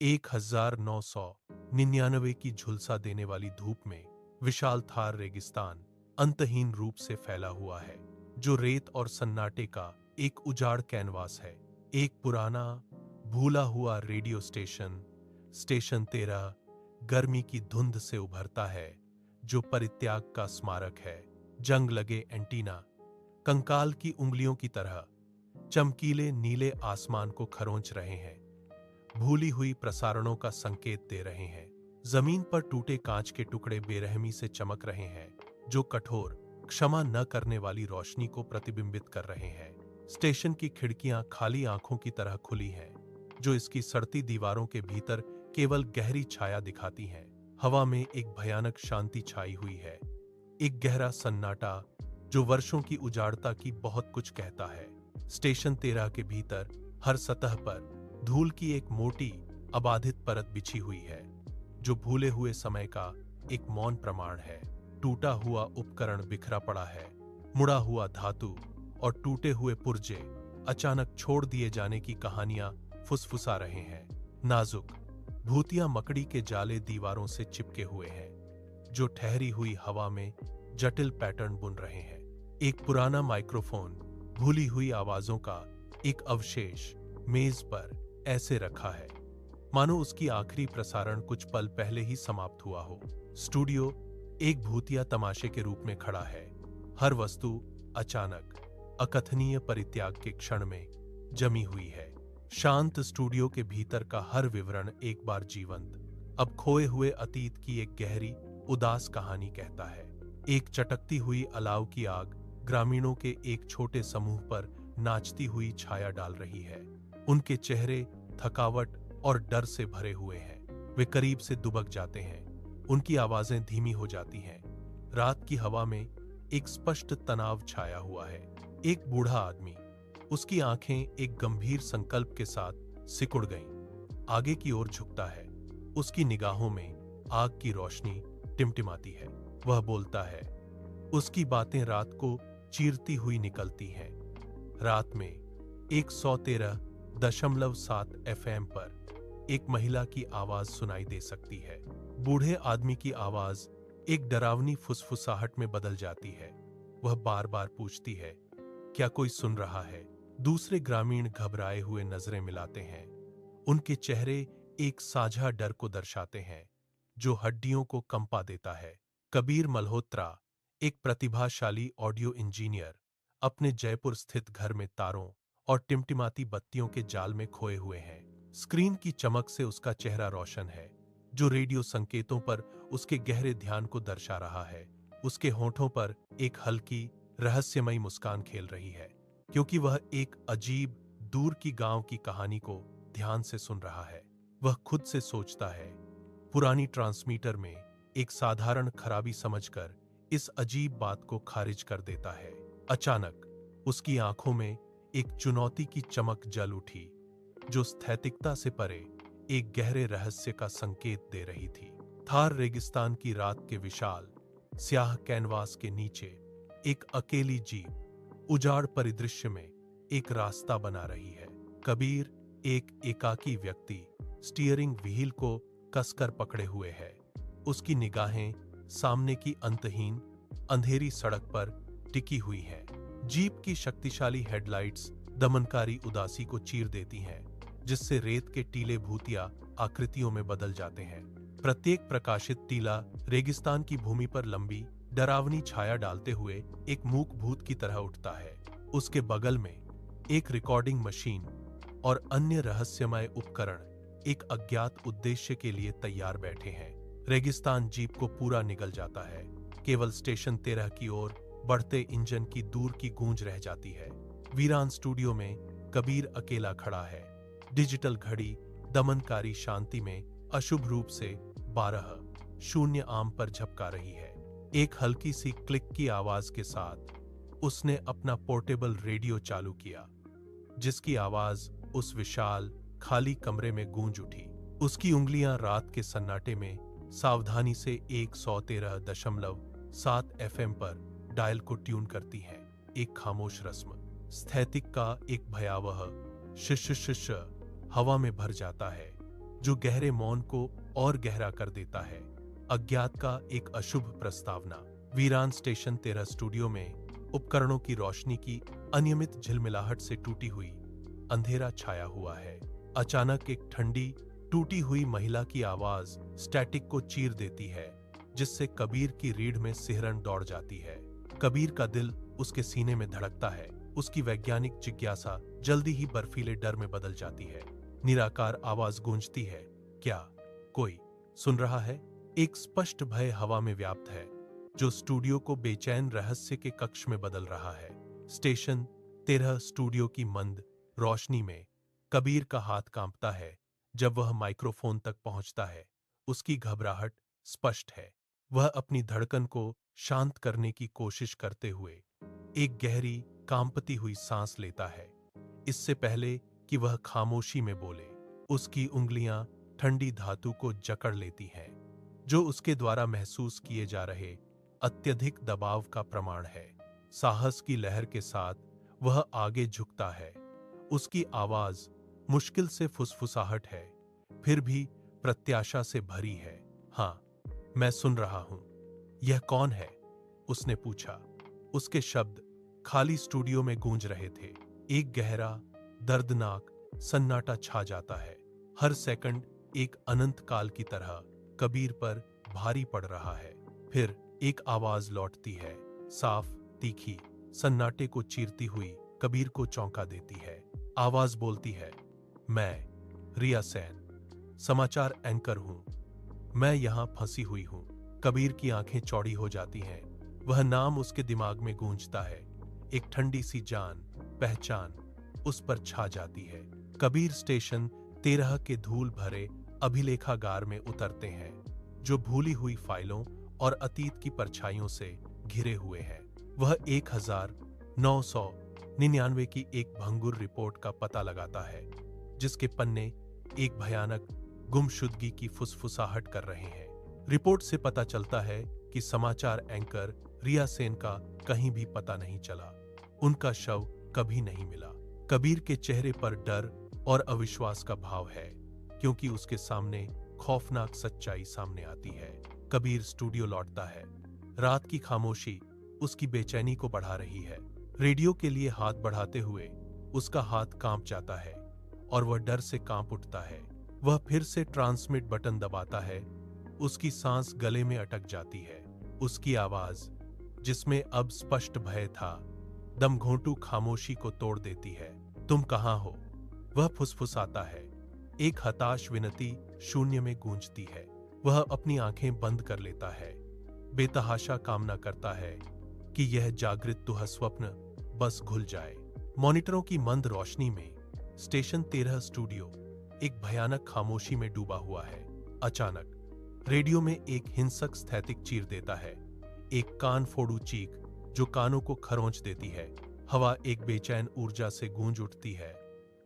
1999 की झुलसा देने वाली धूप में विशाल थार रेगिस्तान अंतहीन रूप से फैला हुआ है, जो रेत और सन्नाटे का एक उजाड़ कैनवास है। एक पुराना भूला हुआ रेडियो स्टेशन, स्टेशन 13, गर्मी की धुंध से उभरता है, जो परित्याग का स्मारक है। जंग लगे एंटीना कंकाल की उंगलियों की तरह चमकीले नीले आसमान को खरोंच रहे हैं, भूली हुई प्रसारणों का संकेत दे रहे हैं। जमीन पर टूटे कांच के टुकड़े बेरहमी से चमक रहे हैं, जो कठोर, क्षमा न करने वाली रोशनी को प्रतिबिंबित कर रहे हैं। स्टेशन की खिड़कियां खाली आंखों की तरह खुली हैं, जो इसकी सड़ती दीवारों के भीतर केवल गहरी छाया दिखाती हैं। हवा में एक भयानक शांति छाई हुई है, एक गहरा सन्नाटा जो वर्षों की उजाड़ता की बहुत कुछ कहता है। स्टेशन 13 के भीतर हर सतह पर धूल की एक मोटी, अबाधित परत बिछी हुई है, जो भूले हुए समय का एक मौन प्रमाण है। टूटा हुआ उपकरण बिखरा पड़ा है, मुड़ा हुआ धातु और टूटे हुए पुर्जे अचानक छोड़ दिए जाने की कहानियां फुसफुसा रहे हैं। नाजुक भूतिया मकड़ी के जाले दीवारों से चिपके हुए हैं, जो ठहरी हुई हवा में जटिल पैटर्न बुन रहे हैं। एक पुराना माइक्रोफोन भूली हुई आवाजों का एक अवशेष मेज पर ऐसे रखा है, मानो उसकी आखिरी प्रसारण कुछ पल पहले ही समाप्त हुआ हो। स्टूडियो एक भूतिया तमाशे के रूप में खड़ा है, हर वस्तु अचानक अकथनीय परित्याग के क्षण में जमी हुई है। शांत स्टूडियो के भीतर का हर विवरण एक बार जीवंत, अब खोए हुए अतीत की एक गहरी, उदास कहानी कहता है। एक चटकती हुई अलाव की आग ग्रामीणों के एक छोटे समूह पर नाचती हुई छाया डाल रही है। उनके चेहरे थकावट और डर से भरे हुए हैं। वे करीब से दुबक जाते हैं, उनकी आवाजें धीमी हो जाती हैं। रात की हवा में एक स्पष्ट तनाव छाया हुआ है। एक बूढ़ा आदमी, उसकी आंखें एक गंभीर संकल्प के साथ सिकुड़ गईं, आगे की ओर झुकता है। उसकी निगाहों में आग की रोशनी टिमटिमाती है। वह बोलता है, उसकी बातें रात को चीरती हुई निकलती हैं। रात में 113.7 FM पर एक महिला की आवाज सुनाई दे सकती है। बूढ़े आदमी की आवाज एक डरावनी फुसफुसाहट में बदल जाती है। वह बार बार पूछती है, क्या कोई सुन रहा है? दूसरे ग्रामीण घबराए हुए नजरें मिलाते हैं। उनके चेहरे एक साझा डर को दर्शाते हैं, जो हड्डियों को कंपा देता है। कबीर मल्होत्रा, एक प्रतिभाशाली ऑडियो इंजीनियर, अपने जयपुर स्थित घर में तारों और टिमटिमाती बत्तियों के जाल में खोए हुए हैं। स्क्रीन की चमक से उसका चेहरा रोशन है, जो रेडियो संकेतों पर उसके गहरे ध्यान को दर्शा रहा है। उसके होठों पर एक हल्की, रहस्यमयी मुस्कान खेल रही है, क्योंकि वह एक अजीब, दूर की गांव की कहानी को ध्यान से सुन रहा है। वह खुद से सोचता है, पुरानी ट्रांसमीटर में एक साधारण खराबी समझकर इस अजीब बात को खारिज कर देता है। अचानक उसकी आंखों में एक चुनौती की चमक जल उठी, जो स्थैतिकता से परे एक गहरे रहस्य का संकेत दे रही थी। थार रेगिस्तान की रात के विशाल, स्याह कैनवास के नीचे एक अकेली जीप उजाड़ परिदृश्य में एक रास्ता बना रही है। कबीर, एक एकाकी व्यक्ति, स्टीयरिंग व्हील को कसकर पकड़े हुए है। उसकी निगाहें सामने की अंतहीन, अंधेरी सड़क पर टिकी हुई हैं। जीप की शक्तिशाली हेडलाइट्स दमनकारी उदासी को चीर देती हैं, जिससे रेत के टीले भूतिया आकृतियों में बदल जाते हैं। प्रत्येक प्रकाशित टीला रेगिस्तान की भूमि पर लंबी, डरावनी छाया डालते हुए एक मूक भूत की तरह उठता है। उसके बगल में एक रिकॉर्डिंग मशीन और अन्य रहस्यमय उपकरण एक अज्ञात उद्देश्य के लिए तैयार बैठे हैं। रेगिस्तान जीप को पूरा निगल जाता है। केवल स्टेशन 13 की ओर बढ़ते इंजन की दूर की गूंज रह जाती है। वीरान स्टूडियो में कबीर अकेला खड़ा है। डिजिटल घड़ी दमनकारी शांति में अशुभ रूप से 12:00 AM पर झपका रही है। एक हल्की सी क्लिक की आवाज के साथ उसने अपना पोर्टेबल रेडियो चालू किया, जिसकी आवाज उस विशाल, खाली कमरे में गूंज उठी। उसकी उंगलियां रात के सन्नाटे में सावधानी से 113.7 FM पर डायल को ट्यून करती हैं। एक खामोश रस्म, स्थैतिक का एक भयावह शिश हवा में भर जाता है, जो गहरे मौन को और गहरा कर देता है। अज्ञात का एक अशुभ प्रस्तावना। वीरान स्टेशन 13 स्टूडियो में उपकरणों की रोशनी की अनियमित झिलमिलाहट से टूटी हुई अंधेरा छाया हुआ है। अचानक एक ठंडी टूटी हुई महिला की आवाज स्टैटिक को चीर देती है, जिससे कबीर की रीढ़ में सिहरन दौड़ जाती है। कबीर का दिल उसके सीने में धड़कता है। उसकी वैज्ञानिक जिज्ञासा जल्दी ही बर्फीले डर में बदल जाती है। निराकार आवाज गूंजती है, क्या कोई सुन रहा है? एक स्पष्ट भय हवा में व्याप्त है, जो स्टूडियो को बेचैन रहस्य के कक्ष में बदल रहा है। स्टेशन 13 स्टूडियो की मंद रोशनी में कबीर का हाथ कांपता है जब वह माइक्रोफोन तक पहुंचता है। उसकी घबराहट स्पष्ट है। वह अपनी धड़कन को शांत करने की कोशिश करते हुए एक गहरी कांपती हुई सांस लेता है। इससे पहले कि वह खामोशी में बोले, उसकी उंगलियां ठंडी धातु को जकड़ लेती हैं, जो उसके द्वारा महसूस किए जा रहे अत्यधिक दबाव का प्रमाण है। साहस की लहर के साथ वह आगे झुकता है। उसकी आवाज मुश्किल से फुसफुसाहट है, फिर भी प्रत्याशा से भरी है। हाँ, मैं सुन रहा हूं। यह कौन है? उसने पूछा। उसके शब्द खाली स्टूडियो में गूंज रहे थे। एक गहरा, दर्दनाक सन्नाटा छा जाता है। हर सेकंड एक अनंत काल की तरह कबीर पर भारी पड़ रहा है। फिर एक आवाज लौटती है, साफ, तीखी, सन्नाटे को चीरती हुई कबीर को चौंका देती है। आवाज बोलती है, मैं रिया सेन, समाचार एंकर हूं। मैं यहां फंसी हुई हूं। कबीर की आंखें चौड़ी हो जाती हैं। वह नाम उसके दिमाग में गूंजता है। एक ठंडी सी जान पहचान उस पर छा जाती है। कबीर स्टेशन 13 के धूल भरे अभिलेखागार में उतरते हैं, जो भूली हुई फाइलों और अतीत की परछाइयों से घिरे हुए हैं। वह 1999 की एक भंगुर रिपोर्ट का पता लगाता है, जिसके पन्ने एक भयानक गुमशुदगी की फुसफुसाहट कर रहे हैं। रिपोर्ट से पता चलता है कि समाचार एंकर रिया सेन का कहीं भी पता नहीं चला। उनका शव कभी नहीं मिला। कबीर के चेहरे पर डर और अविश्वास का भाव है, क्योंकि उसके सामने खौफनाक सच्चाई सामने आती है। कबीर स्टूडियो लौटता है। रात की खामोशी उसकी बेचैनी को बढ़ा रही है। रेडियो के लिए हाथ बढ़ाते हुए उसका हाथ कांप जाता है और वह डर से कांप उठता है। वह फिर से ट्रांसमिट बटन दबाता है। उसकी सांस गले में अटक जाती है। उसकी आवाज, जिसमें अब स्पष्ट भय था, दमघोंटू खामोशी को तोड़ देती है। तुम कहां हो? वह फुसफुसाता है। एक हताश विनती शून्य में गूंजती है। वह अपनी आंखें बंद कर लेता है, बेतहाशा कामना करता है कि यह जागृत दुःस्वप्न बस घुल जाए। मॉनिटरों की मंद रोशनी में स्टेशन 13 स्टूडियो एक भयानक खामोशी में डूबा हुआ है। अचानक रेडियो में एक हिंसक स्थैतिक चीर देता है, एक कान फोड़ू चीख जो कानों को खरोंच देती है। हवा एक बेचैन ऊर्जा से गूंज उठती है,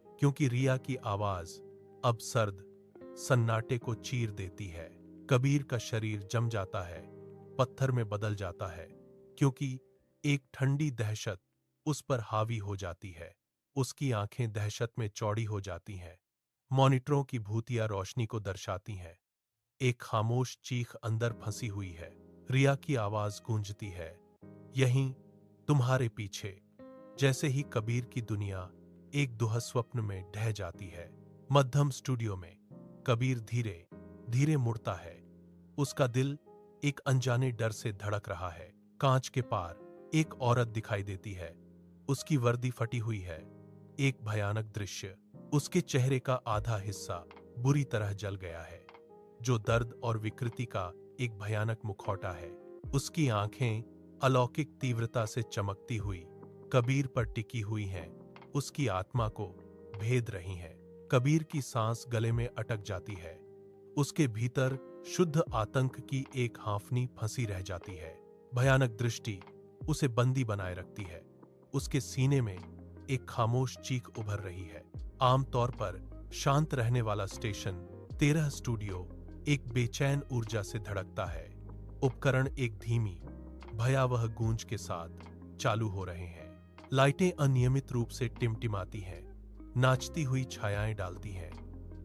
क्योंकि रिया की आवाज अब सर्द सन्नाटे को चीर देती है। कबीर का शरीर जम जाता है, पत्थर में बदल जाता है, क्योंकि एक ठंडी दहशत उस पर हावी हो जाती है। उसकी आंखें दहशत में चौड़ी हो जाती हैं। मॉनिटरों की भूतिया रोशनी को दर्शाती हैं। एक खामोश चीख अंदर फंसी हुई है। रिया की आवाज गूंजती है, यहीं तुम्हारे पीछे। जैसे ही कबीर की दुनिया एक दुःस्वप्न में ढह जाती है। मध्यम स्टूडियो में कबीर धीरे धीरे मुड़ता है। उसका दिल एक अनजाने डर से धड़क रहा है। कांच के पार एक औरत दिखाई देती है। उसकी वर्दी फटी हुई है। एक भयानक दृश्य। उसके चेहरे का आधा हिस्सा बुरी तरह जल गया है, जो दर्द और विकृति का एक भयानक मुखौटा है। उसकी आंखें अलौकिक तीव्रता से चमकती हुई कबीर पर टिकी हुई हैं, उसकी आत्मा को भेद रही हैं। कबीर की सांस गले में अटक जाती है। उसके भीतर शुद्ध आतंक की एक हाँफनी फंसी रह जाती है। भयानक दृष्टि उसे बंदी बनाए रखती है। उसके सीने में एक खामोश चीख उभर रही है। आमतौर पर शांत रहने वाला स्टेशन 13 स्टूडियो एक बेचैन ऊर्जा से धड़कता है। उपकरण एक धीमी, भयावह गूंज के साथ चालू हो रहे हैं। लाइटें अनियमित रूप से टिमटिमाती हैं, नाचती हुई छायाएं डालती हैं।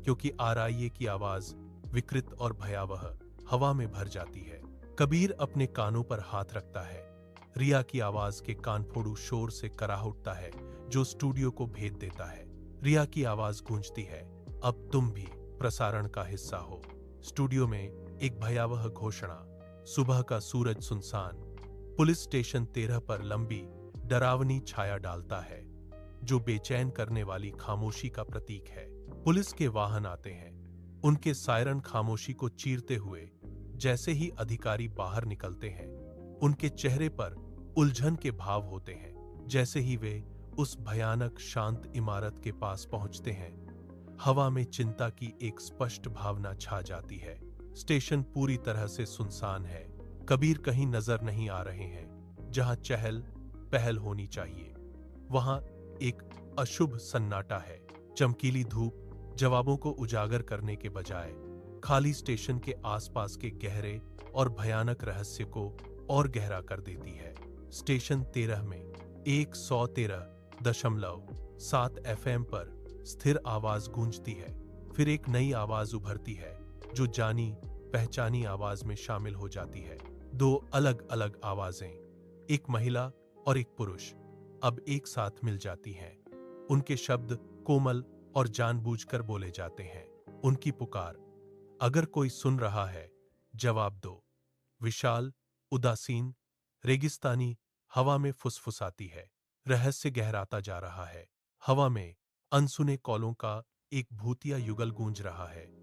क्योंकि आराइये की आवाज विकृत और भयावह हवा में भर जाती है। कबीर अपने कानों पर हाथ रखता है। रिया की आवाज के कानफोड़ू शोर से कराह उठता है जो स्टूडियो को भेद देता है। रिया की आवाज गूंजती है, अब तुम भी प्रसारण का हिस्सा हो। स्टूडियो में एक भयावह घोषणा। सुबह का सूरज सुनसान पुलिस स्टेशन 13 पर लंबी डरावनी छाया डालता है जो बेचैन करने वाली खामोशी का प्रतीक है। पुलिस के वाहन आते हैं, उनके सायरन खामोशी को चीरते हुए। जैसे ही अधिकारी बाहर निकलते हैं, उनके चेहरे पर उलझन के भाव होते हैं। जैसे ही वे उस भयानक शांत इमारत के पास पहुंचते हैं, हवा में चिंता की एक स्पष्ट भावना छा जाती है। स्टेशन पूरी तरह से सुनसान है। कबीर कहीं नजर नहीं आ रहे हैं। जहां चहल पहल होनी चाहिए, वहां एक अशुभ सन्नाटा है। चमकीली धूप जवाबों को उजागर करने के बजाय खाली स्टेशन के आसपास के गहरे और भयानक रहस्य को और गहरा कर देती है। स्टेशन 13 में 113.7 FM पर स्थिर आवाज गूंजती है। फिर एक नई आवाज उभरती है जो जानी पहचानी आवाज में शामिल हो जाती है। दो अलग अलग आवाजें, एक महिला और एक पुरुष, अब एक साथ मिल जाती हैं। उनके शब्द कोमल और जानबूझकर बोले जाते हैं। उनकी पुकार, अगर कोई सुन रहा है, जवाब दो। विशाल, उदासीन, रेगिस्तानी हवा में फुसफुसाती है। रहस्य गहराता जा रहा है। हवा में अनसुने कौलों का एक भूतिया युगल गूंज रहा है।